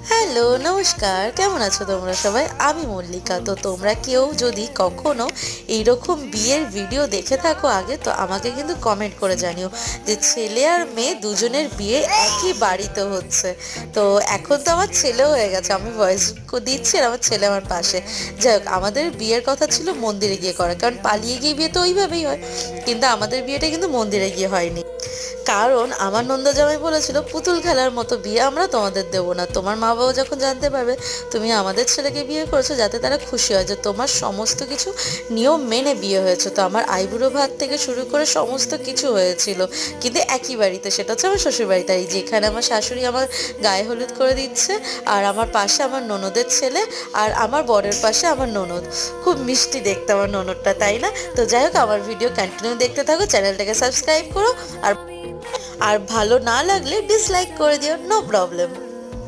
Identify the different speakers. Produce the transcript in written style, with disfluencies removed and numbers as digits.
Speaker 1: Hello, নমস্কার। কেমন আছো তোমরা সবাই? আমি মল্লিকা। তো তোমরা কেউ যদি কখনো এইরকম বিয়ের ভিডিও দেখে থাকো আগে, তো আমাকে কিন্তু কমেন্ট করে জানিও যে ছেলে আর মেয়ে দুজনের বিয়ে একই বাড়িতে হচ্ছে। তো এখন তো আমার ছেলে হয়ে গেছে, আমি ভয়েস দিচ্ছি আর আমার ছেলে আমার পাশে। যাই হোক, আমাদের বিয়ের কথা ছিল মন্দিরে গিয়ে করা, কারণ পালিয়ে গিয়ে বিয়ে তো ওইভাবেই হয়, কিন্তু আমাদের বিয়েটা কিন্তু মন্দিরে গিয়ে হয়নি। কারণ আমার নন্দ জামাই বলেছিল পুতুল খেলার মতো বিয়ে আমরা তোমাদের দেবো না, তোমার মা বাবা যখন জানতে পারবে তুমি আমাদের ছেলেকে বিয়ে করেছো, যাতে তারা খুশি হয় যে তোমার সমস্ত কিছু নিয়ম মেনে বিয়ে হয়েছে। তো আমার আইবুড়ো ভাত থেকে শুরু করে সমস্ত কিছু হয়েছিল, কিন্তু একই বাড়িতে, সেটা হচ্ছে আমার শ্বশুর বাড়িতে, এই যেখানে আমার শাশুড়ি আমার গায়ে হলুদ করে দিচ্ছে, আর আমার পাশে আমার ননদের ছেলে, আর আমার বরের পাশে আমার ননদ। খুব মিষ্টি দেখতে আমার ননদটা, তাই না? তো যাই হোক, আমার ভিডিও কন্টিনিউ দেখতে থাকো, চ্যানেলটাকে সাবস্ক্রাইব করো, আর আর ভালো না লাগলে ডিসলাইক করে দিও, নো প্রবলেম।